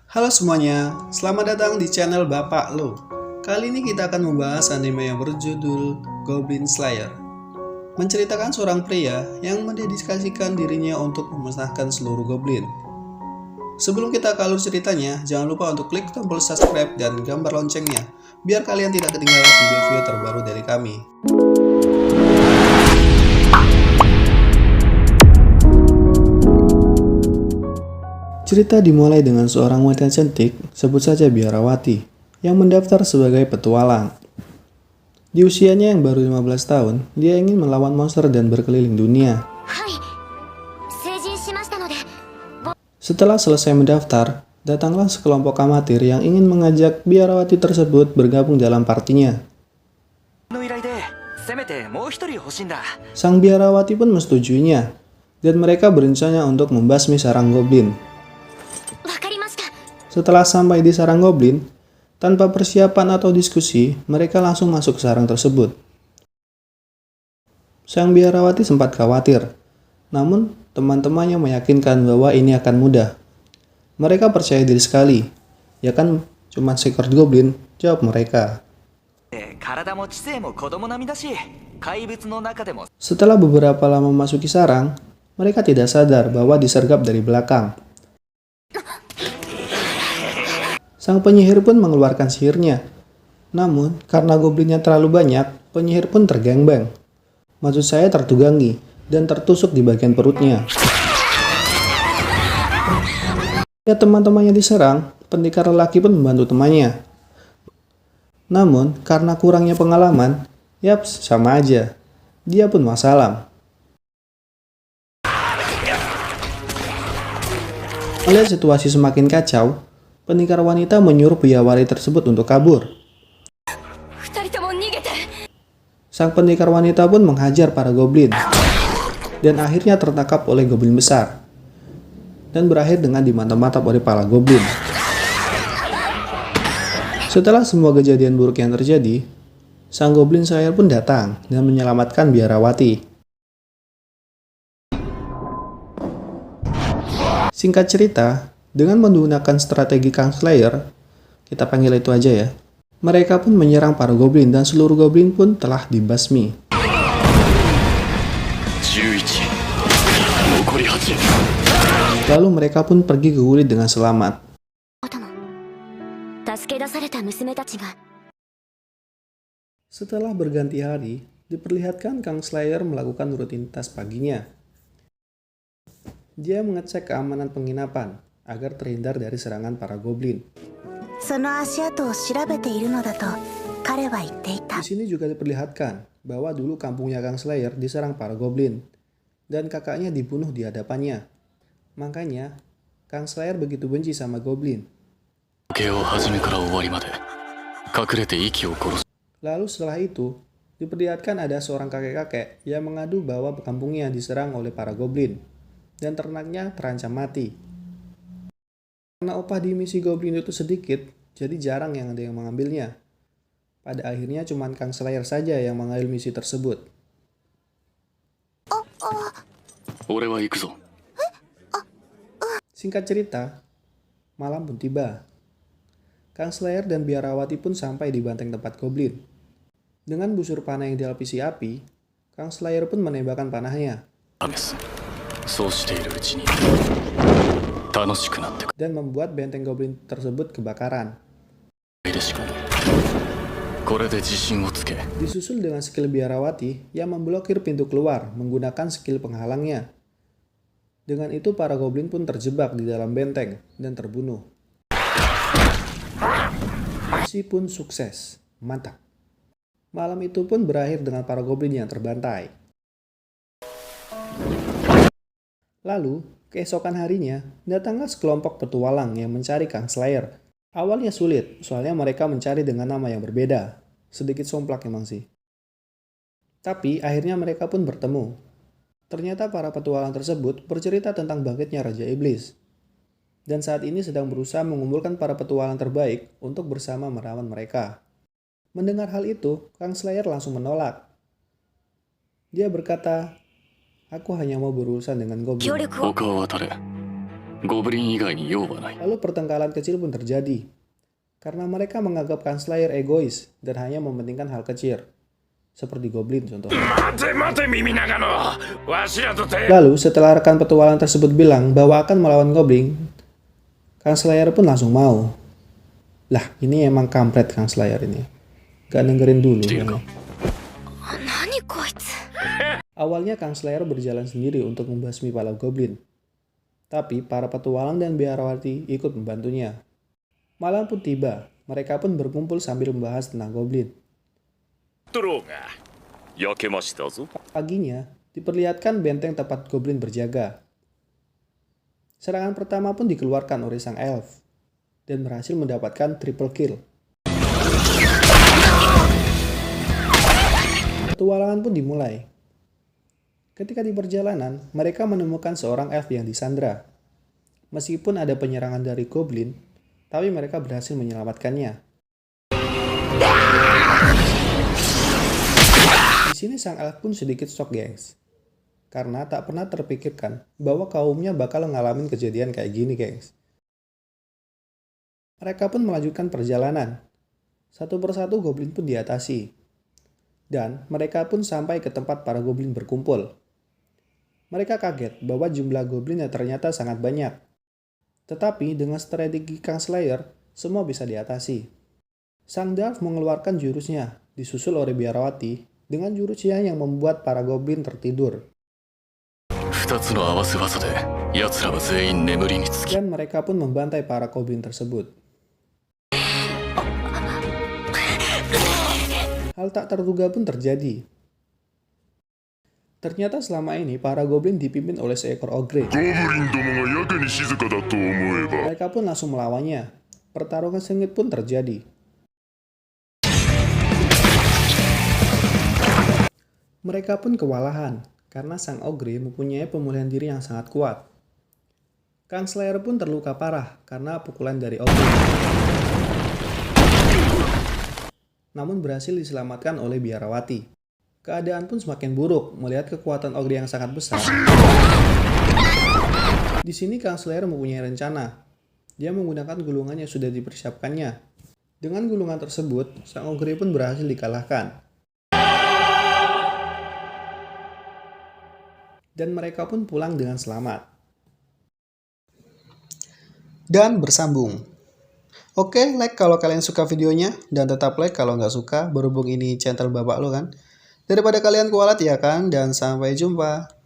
Halo semuanya, selamat datang di channel Bapak Lo. Kali ini kita akan membahas anime yang berjudul Goblin Slayer. Menceritakan seorang pria yang mendedikasikan dirinya untuk memusnahkan seluruh goblin. Sebelum kita ke alur ceritanya, jangan lupa untuk klik tombol subscribe dan gambar loncengnya, biar kalian tidak ketinggalan video-video terbaru dari kami. Cerita dimulai dengan seorang wanita cantik, sebut saja Biarawati, yang mendaftar sebagai petualang. Di usianya yang baru 15 tahun, dia ingin melawan monster dan berkeliling dunia. Setelah selesai mendaftar, datanglah sekelompok amatir yang ingin mengajak Biarawati tersebut bergabung dalam partinya. Sang Biarawati pun menyetujui-nya, dan mereka berencana untuk membasmi sarang goblin. Setelah sampai di sarang goblin, tanpa persiapan atau diskusi, mereka langsung masuk ke sarang tersebut. Sang Biarawati sempat khawatir, namun teman-temannya meyakinkan bahwa ini akan mudah. Mereka percaya diri sekali. Ya kan, cuma seekor goblin, jawab mereka. Setelah beberapa lama memasuki sarang, mereka tidak sadar bahwa disergap dari belakang. Sang penyihir pun mengeluarkan sihirnya. Namun, karena goblinnya terlalu banyak, penyihir pun tergengbang. Maksud saya tertunggangi dan tertusuk di bagian perutnya. Ya, teman-temannya diserang, pendekar lelaki pun membantu temannya. Namun, karena kurangnya pengalaman, yaps, sama aja. Dia pun wassalam. Melihat situasi semakin kacau, pendekar wanita menyuruh biawari tersebut untuk kabur. Sang pendekar wanita pun menghajar para goblin, dan akhirnya tertangkap oleh goblin besar, dan berakhir dengan dimantap-mantap oleh para goblin. Setelah semua kejadian buruk yang terjadi, sang goblin Slayer pun datang dan menyelamatkan Biarawati. Singkat cerita, dengan menggunakan strategi Kang Slayer, kita panggil itu aja ya, mereka pun menyerang para goblin dan seluruh goblin pun telah dibasmi. Lalu mereka pun pergi ke kulit dengan selamat. Setelah berganti hari, diperlihatkan Kang Slayer melakukan rutinitas paginya. Dia mengecek keamanan penginapan agar terhindar dari serangan para goblin. Di sini juga diperlihatkan bahwa dulu kampungnya Kang Slayer diserang para goblin, dan kakaknya dibunuh di hadapannya. Makanya, Kang Slayer begitu benci sama goblin. Lalu setelah itu, diperlihatkan ada seorang kakek-kakek yang mengadu bahwa kampungnya diserang oleh para goblin, dan ternaknya terancam mati. Karena upah di misi goblin itu sedikit, jadi jarang yang ada yang mengambilnya. Pada akhirnya cuma Kang Slayer saja yang mengambil misi tersebut. Singkat cerita, malam pun tiba. Kang Slayer dan Biarawati pun sampai di banteng tempat goblin. Dengan busur panah yang dilapisi api, Kang Slayer pun menembakkan panahnya dan membuat benteng goblin tersebut kebakaran. Disusul dengan skill Biarawati yang memblokir pintu keluar menggunakan skill penghalangnya. Dengan itu para goblin pun terjebak di dalam benteng dan terbunuh. Misi pun sukses, mantap. Malam itu pun berakhir dengan para goblin yang terbantai. Lalu, keesokan harinya, datanglah sekelompok petualang yang mencari Kang Slayer. Awalnya sulit, soalnya mereka mencari dengan nama yang berbeda. Sedikit somplak emang sih. Tapi akhirnya mereka pun bertemu. Ternyata para petualang tersebut bercerita tentang bangkitnya Raja Iblis. Dan saat ini sedang berusaha mengumpulkan para petualang terbaik untuk bersama melawan mereka. Mendengar hal itu, Kang Slayer langsung menolak. Dia berkata, "Aku hanya mau berurusan dengan goblin." ゴブリン以外に用はない。 Lalu pertengkaran kecil pun terjadi, karena mereka menganggap Kang Slayer egois dan hanya mementingkan hal kecil, seperti Goblin contohnya. Lalu setelah rekan petualang tersebut bilang bahwa akan melawan Goblin, Kang Slayer pun langsung mau. Lah, ini emang kampret Kang Slayer ini. Gak dengerin dulu. Awalnya Kang Slayer berjalan sendiri untuk membasmi para Goblin. Tapi para petualang dan biarawati ikut membantunya. Malam pun tiba, mereka pun berkumpul sambil membahas tentang Goblin. Paginya, diperlihatkan benteng tempat Goblin berjaga. Serangan pertama pun dikeluarkan oleh sang elf, dan berhasil mendapatkan triple kill. Petualangan pun dimulai. Ketika di perjalanan, mereka menemukan seorang elf yang disandra. Meskipun ada penyerangan dari Goblin, tapi mereka berhasil menyelamatkannya. Di sini sang elf pun sedikit shock, gengs. Karena tak pernah terpikirkan bahwa kaumnya bakal ngalamin kejadian kayak gini, gengs. Mereka pun melanjutkan perjalanan. Satu persatu Goblin pun diatasi. Dan mereka pun sampai ke tempat para Goblin berkumpul. Mereka kaget bahwa jumlah Goblin yang ternyata sangat banyak. Tetapi dengan strategi Kang Slayer, semua bisa diatasi. Sang Dwarf mengeluarkan jurusnya, disusul oleh biarawati, dengan jurusnya yang membuat para Goblin tertidur. Dan mereka pun membantai para Goblin tersebut. Hal tak terduga pun terjadi. Ternyata selama ini para Goblin dipimpin oleh seekor ogre. Mereka pun langsung melawannya. Pertarungan sengit pun terjadi. Mereka pun kewalahan, karena sang ogre mempunyai pemulihan diri yang sangat kuat. Kang Slayer pun terluka parah karena pukulan dari ogre. Namun berhasil diselamatkan oleh biarawati. Keadaan pun semakin buruk melihat kekuatan ogre yang sangat besar. Di sini Kang Slayer mempunyai rencana. Dia menggunakan gulungan yang sudah dipersiapkannya. Dengan gulungan tersebut, sang ogre pun berhasil dikalahkan. Dan mereka pun pulang dengan selamat. Dan bersambung. Oke, like kalau kalian suka videonya, dan tetap like kalau nggak suka, berhubung ini channel bapak lo kan. Daripada kalian kualat ya kan, dan sampai jumpa.